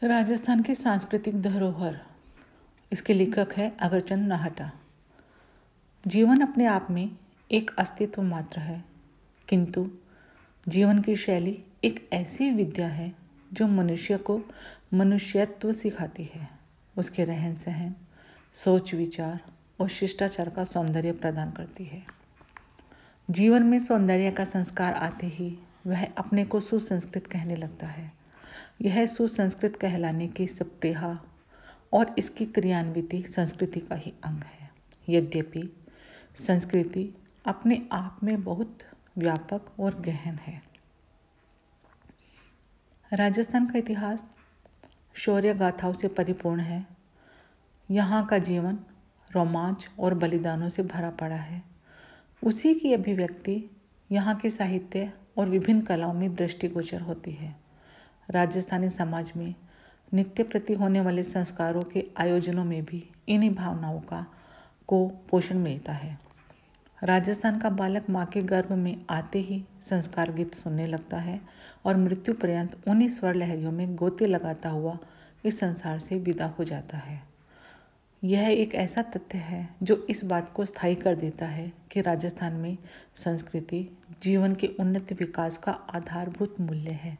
राजस्थान की सांस्कृतिक धरोहर। इसके लेखक है अगरचंद नाहटा। जीवन अपने आप में एक अस्तित्व मात्र है, किंतु जीवन की शैली एक ऐसी विद्या है जो मनुष्य को मनुष्यत्व सिखाती है। उसके रहन सहन, सोच विचार और शिष्टाचार का सौंदर्य प्रदान करती है। जीवन में सौंदर्य का संस्कार आते ही वह अपने को सुसंस्कृत कहने लगता है। यह सुसंस्कृत कहलाने की स्पृहा और इसकी क्रियान्विति संस्कृति का ही अंग है। यद्यपि संस्कृति अपने आप में बहुत व्यापक और गहन है। राजस्थान का इतिहास शौर्य गाथाओं से परिपूर्ण है। यहाँ का जीवन रोमांच और बलिदानों से भरा पड़ा है। उसी की अभिव्यक्ति यहाँ के साहित्य और विभिन्न कलाओं में दृष्टिगोचर होती है। राजस्थानी समाज में नित्य प्रति होने वाले संस्कारों के आयोजनों में भी इन्हीं भावनाओं को पोषण मिलता है। राजस्थान का बालक माँ के गर्भ में आते ही संस्कार गीत सुनने लगता है और मृत्यु पर्यंत उन्हीं स्वर लहरियों में गोते लगाता हुआ इस संसार से विदा हो जाता है। यह एक ऐसा तथ्य है जो इस बात को स्थायी कर देता है कि राजस्थान में संस्कृति जीवन के उन्नत विकास का आधारभूत मूल्य है,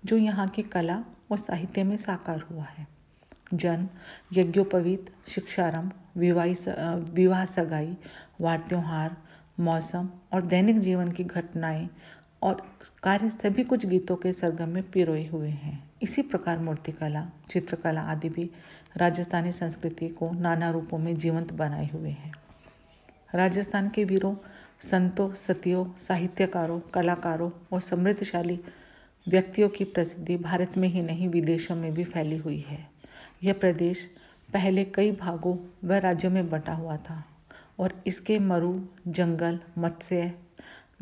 जो यहाँ की कला और साहित्य में साकार हुआ है। जन्म, यज्ञोपवीत, शिक्षारंभ, विवाह सगाई, वार त्योहार, मौसम और दैनिक जीवन की घटनाएं और कार्य सभी कुछ गीतों के सरगम में पिरोए हुए हैं। इसी प्रकार मूर्तिकला, चित्रकला आदि भी राजस्थानी संस्कृति को नाना रूपों में जीवंत बनाए हुए हैं। राजस्थान के वीरों, संतों, सतियों, साहित्यकारों, कलाकारों और समृद्धशाली व्यक्तियों की प्रसिद्धि भारत में ही नहीं विदेशों में भी फैली हुई है। यह प्रदेश पहले कई भागों व राज्यों में बटा हुआ था और इसके मरु, जंगल, मत्स्य,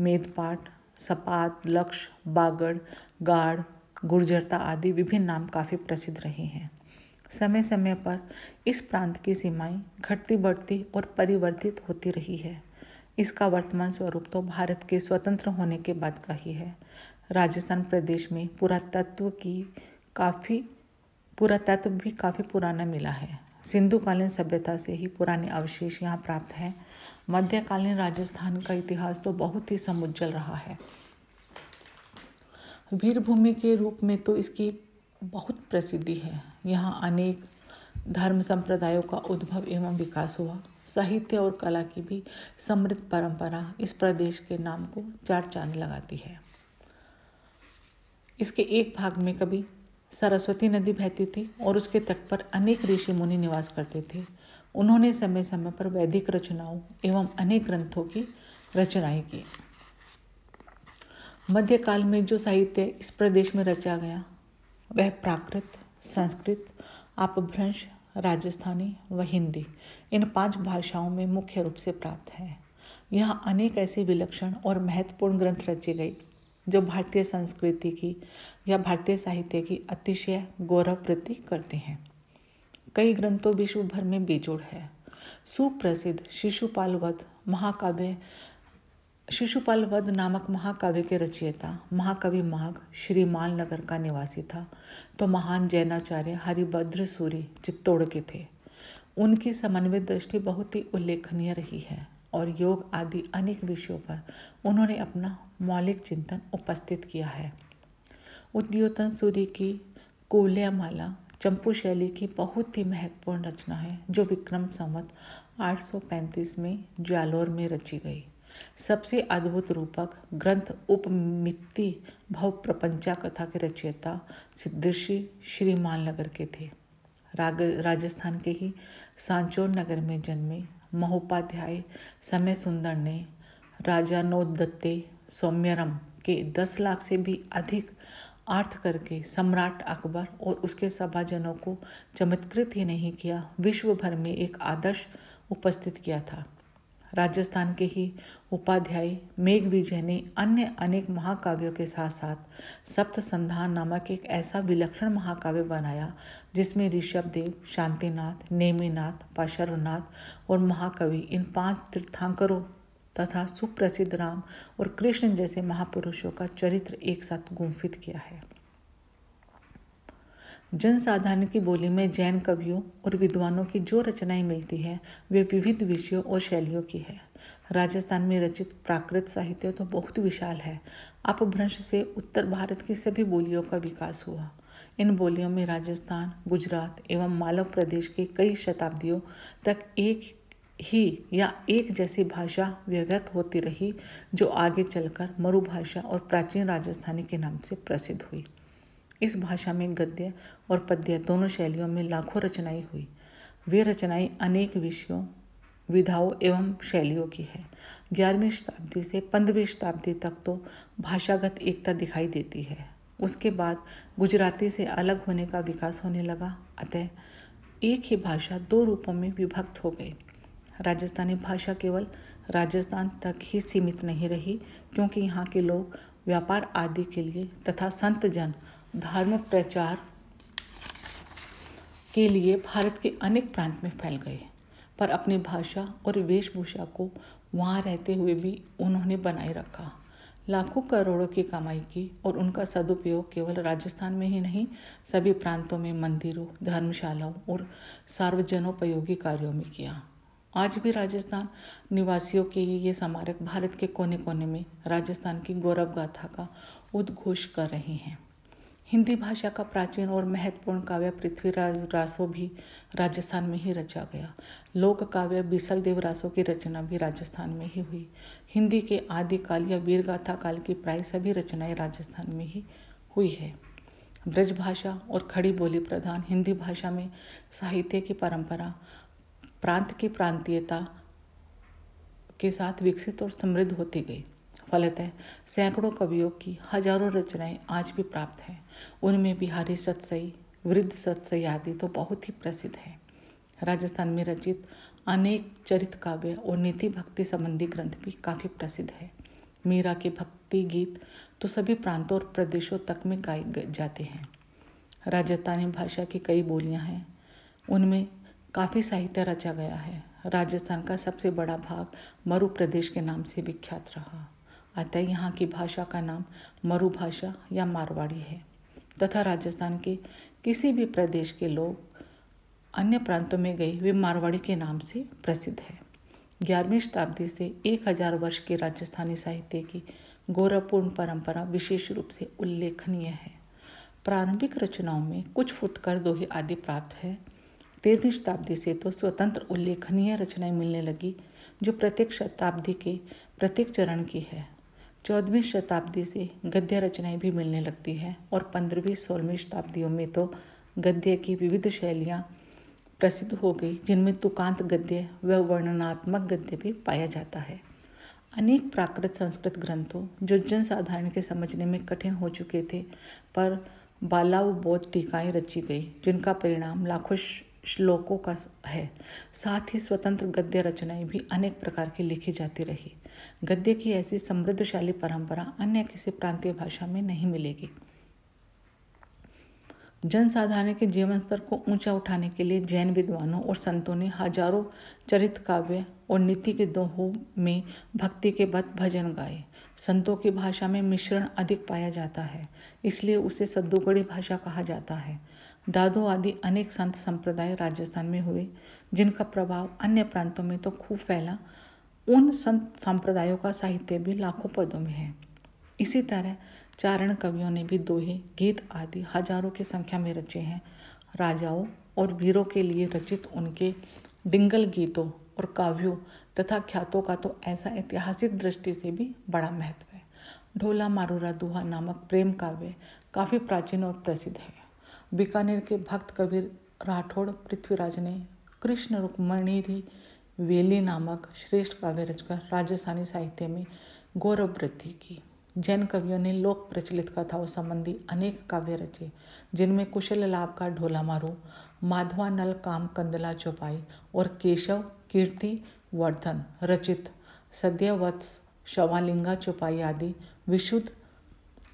मेदपाट, सपात, लक्ष, बागड़, गाड़, गुर्जरता आदि विभिन्न नाम काफ़ी प्रसिद्ध रहे हैं। समय समय पर इस प्रांत की सीमाएं घटती बढ़ती और परिवर्तित होती रही है। इसका वर्तमान स्वरूप तो भारत के स्वतंत्र होने के बाद का ही है। राजस्थान प्रदेश में पुरातत्व भी काफ़ी पुराना मिला है। सिंधुकालीन सभ्यता से ही पुराने अवशेष यहाँ प्राप्त हैं। मध्यकालीन राजस्थान का इतिहास तो बहुत ही समुज्जल रहा है। वीरभूमि के रूप में तो इसकी बहुत प्रसिद्धि है। यहाँ अनेक धर्म संप्रदायों का उद्भव एवं विकास हुआ। साहित्य और कला की भी समृद्ध परंपरा इस प्रदेश के नाम को चार चांद लगाती है। इसके एक भाग में कभी सरस्वती नदी बहती थी और उसके तट पर अनेक ऋषि मुनि निवास करते थे। उन्होंने समय समय पर वैदिक रचनाओं एवं अनेक ग्रंथों की रचनाएं की। मध्यकाल में जो साहित्य इस प्रदेश में रचा गया वह प्राकृत, संस्कृत, अपभ्रंश, राजस्थानी व हिंदी इन 5 भाषाओं में मुख्य रूप से प्राप्त है। यहाँ अनेक ऐसे विलक्षण और महत्वपूर्ण ग्रंथ रचे गए जो भारतीय संस्कृति की या भारतीय साहित्य की अतिशय गौरववृद्धि करते हैं। कई ग्रंथों विश्व भर में बेजोड़ है। सुप्रसिद्ध शिशुपाल वध नामक महाकाव्य के रचयिता महाकवि माघ श्रीमाल नगर का निवासी था, तो महान जैनाचार्य हरिभद्र सूरि चित्तौड़ के थे। उनकी समन्वित दृष्टि बहुत ही उल्लेखनीय रही है और योग आदि अनेक विषयों पर उन्होंने अपना मौलिक चिंतन उपस्थित किया है। उद्योतन सूरि की कोल्यमाला चंपू शैली की बहुत ही महत्वपूर्ण रचना है, जो विक्रम संवत 835 में जालोर में रची गई। सबसे अद्भुत रूपक ग्रंथ उपमिति भव प्रपंचा कथा के रचयिता सिद्धर्षि श्रीमाल नगर के थे। राजस्थान के ही सांचौर नगर में जन्मे महोपाध्याय समय सुंदर ने राजानोदत्ते सौम्यरम के 10 लाख से भी अधिक अर्थ करके सम्राट अकबर और उसके सभाजनों को चमत्कृत ही नहीं किया, विश्व भर में एक आदर्श उपस्थित किया था। राजस्थान के ही उपाध्याय मेघविजय ने अन्य अनेक महाकाव्यों के साथ साथ सप्तसंधान नामक एक ऐसा विलक्षण महाकाव्य बनाया जिसमें ऋषभदेव, शांतिनाथ, नेमिनाथ, पार्श्वनाथ और महाकवि इन 5 तीर्थंकरों तथा सुप्रसिद्ध राम और कृष्ण जैसे महापुरुषों का चरित्र एक साथ गुंफित किया है। जनसाधारण की बोली में जैन कवियों और विद्वानों की जो रचनाएं मिलती है वे विविध विषयों और शैलियों की है। राजस्थान में रचित प्राकृत साहित्य तो बहुत विशाल है। अपभ्रंश से उत्तर भारत की सभी बोलियों का विकास हुआ। इन बोलियों में राजस्थान, गुजरात एवं मालव प्रदेश के कई शताब्दियों तक एक ही या एक जैसी भाषा व्यवहृत होती रही, जो आगे चलकर मरु भाषा और प्राचीन राजस्थानी के नाम से प्रसिद्ध हुई। इस भाषा में गद्य और पद्य दोनों शैलियों में लाखों रचनाएं हुई। वे रचनाएं अनेक विषयों, विधाओं एवं शैलियों की है। 11वीं शताब्दी से 15वीं शताब्दी तक तो भाषागत एकता दिखाई देती है। उसके बाद गुजराती से अलग होने का विकास होने लगा, अतः एक ही भाषा दो रूपों में विभक्त हो गई। राजस्थानी भाषा केवल राजस्थान तक ही सीमित नहीं रही, क्योंकि यहाँ के लोग व्यापार आदि के लिए तथा संत जन धर्म प्रचार के लिए भारत के अनेक प्रांत में फैल गए, पर अपनी भाषा और वेशभूषा को वहाँ रहते हुए भी उन्होंने बनाए रखा। लाखों करोड़ों की कमाई की और उनका सदुपयोग केवल राजस्थान में ही नहीं, सभी प्रांतों में मंदिरों, धर्मशालाओं और सार्वजनोपयोगी कार्यों में किया। आज भी राजस्थान निवासियों के ये स्मारक भारत के कोने कोने में राजस्थान की गौरव गाथा का उद्घोष कर रहे हैं। हिंदी भाषा का प्राचीन और महत्वपूर्ण काव्य पृथ्वीराज रासो भी राजस्थान में ही रचा गया। लोक काव्य बीसल देव रासो की रचना भी राजस्थान में ही हुई। हिंदी के आदिकाल या वीरगाथा काल की प्राय सभी रचनाएं राजस्थान में ही हुई है। ब्रज भाषा और खड़ी बोली प्रधान हिंदी भाषा में साहित्य की परंपरा प्रांत की प्रांतीयता के साथ विकसित और समृद्ध होती गई। फलतः सैकड़ों कवियों की हजारों रचनाएं आज भी प्राप्त हैं। उनमें बिहारी सतसई, वृद्ध सतसई आदि तो बहुत ही प्रसिद्ध है। राजस्थान में रचित अनेक चरित काव्य और नीति भक्ति संबंधी ग्रंथ भी काफ़ी प्रसिद्ध है। मीरा के भक्ति गीत तो सभी प्रांतों और प्रदेशों तक में गाए जाते हैं। राजस्थानी भाषा की कई बोलियां हैं, उनमें काफ़ी साहित्य रचा गया है। राजस्थान का सबसे बड़ा भाग मरु प्रदेश के नाम से विख्यात रहा, अतः यहाँ की भाषा का नाम मरु भाषा या मारवाड़ी है, तथा राजस्थान के किसी भी प्रदेश के लोग अन्य प्रांतों में गए वे मारवाड़ी के नाम से प्रसिद्ध है। 11वीं शताब्दी से 1000 वर्ष के राजस्थानी साहित्य की गौरवपूर्ण परंपरा विशेष रूप से उल्लेखनीय है। प्रारंभिक रचनाओं में कुछ फुटकर दोहे आदि प्राप्त है। 13वीं शताब्दी से तो स्वतंत्र उल्लेखनीय रचनाएं मिलने लगी, जो प्रत्येक शताब्दी के प्रत्येक चरण की है। 14वीं शताब्दी से गद्य रचनाएं भी मिलने लगती है और 15वीं-16वीं शताब्दियों में तो गद्य की विविध शैलियाँ प्रसिद्ध हो गई, जिनमें तुकांत गद्य व वर्णनात्मक गद्य भी पाया जाता है। अनेक प्राकृत संस्कृत ग्रंथों जो जनसाधारण के समझने में कठिन हो चुके थे, पर बालावबोध टीकाएं रची गई, जिनका परिणाम लाखों श्लोकों का है। साथ ही स्वतंत्र गद्य रचनाएं भी अनेक प्रकार की लिखी जाती रही। गद्य की ऐसी समृद्धशाली परंपरा अन्य किसी प्रांतीय भाषा में नहीं मिलेगी। जनसाधारण के जीवन स्तर को ऊंचा उठाने के लिए जैन विद्वानों और संतों ने हजारों चरित काव्य और नीति के दोहों में भक्ति के बद भजन गाए। संतों की भाषा में मिश्रण अधिक पाया जाता है, इसलिए उसे सद्दुगड़ी भाषा कहा जाता है। दादो आदि अनेक संत संप्रदाय राजस्थान में हुए, जिनका प्रभाव अन्य प्रांतों में तो खूब फैला। उन संत संप्रदायों का साहित्य भी लाखों पदों में है। इसी तरह चारण कवियों ने भी दोहे, गीत आदि हजारों की संख्या में रचे हैं। राजाओं और वीरों के लिए रचित उनके डिंगल गीतों और काव्यों तथा ख्यातों का तो ऐसा ऐतिहासिक दृष्टि से भी बड़ा महत्व है। ढोला मारूरा दुहा नामक प्रेम काव्य काफ़ी प्राचीन और प्रसिद्ध है। बीकानेर के भक्त कवि राठौड़ पृथ्वीराज ने कृष्ण रुक्मणी वेली नामक श्रेष्ठ काव्य रचकर राजस्थानी साहित्य में गौरव वृद्धि की। जैन कवियों ने लोक प्रचलित कथाओं संबंधी अनेक काव्य रचे, जिनमें कुशल लाभ का ढोला मारू, माधवा नल काम कंदला चौपाई और केशव कीर्ति वर्धन रचित सद्यवत्स शवालिंगा चौपाई आदि विशुद्ध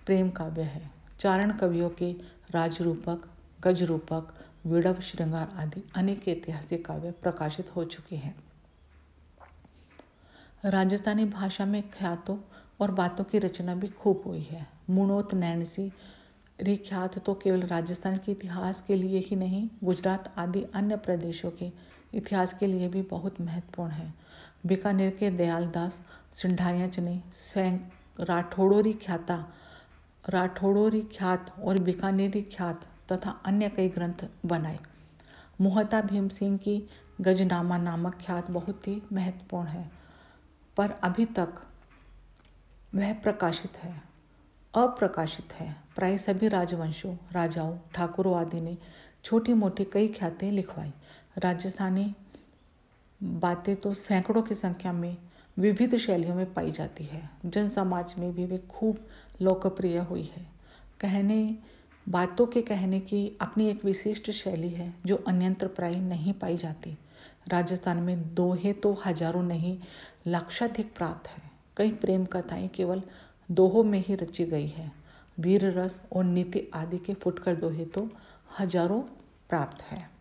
प्रेम काव्य है। चारण कवियों के राजरूपक, गजरूपक, विड़व श्रृंगार आदि अनेक ऐतिहासिक काव्य प्रकाशित हो चुके हैं। राजस्थानी भाषा में ख्यातों और बातों की रचना भी खूब हुई है। मुणोत नैणसी ख्यात तो केवल राजस्थान के इतिहास के लिए ही नहीं, गुजरात आदि अन्य प्रदेशों के इतिहास के लिए भी बहुत महत्वपूर्ण है। बीकानेर के दयालदास सिंधायच ने राठौड़ोरी ख्यात और बीकानेरी ख्यात तथा अन्य कई ग्रंथ बनाए। मोहता भीम सिंह की गजनामा नामक ख्यात बहुत ही महत्वपूर्ण है, पर अभी तक वह अप्रकाशित है। प्राय सभी राजवंशों, राजाओं, ठाकुरों आदि ने छोटी मोटी कई ख्यातें लिखवाई। राजस्थानी बातें तो सैकड़ों की संख्या में विविध शैलियों में पाई जाती है। जन समाज में भी वे खूब लोकप्रिय हुई है। बातों के कहने की अपनी एक विशिष्ट शैली है जो अन्यत्र प्राय नहीं पाई जाती। राजस्थान में दोहे तो हजारों नहीं, लक्षाधिक प्राप्त है। कई प्रेम कथाएं केवल दोहों में ही रची गई है। वीर रस और नीति आदि के फुटकर दोहे तो हजारों प्राप्त है।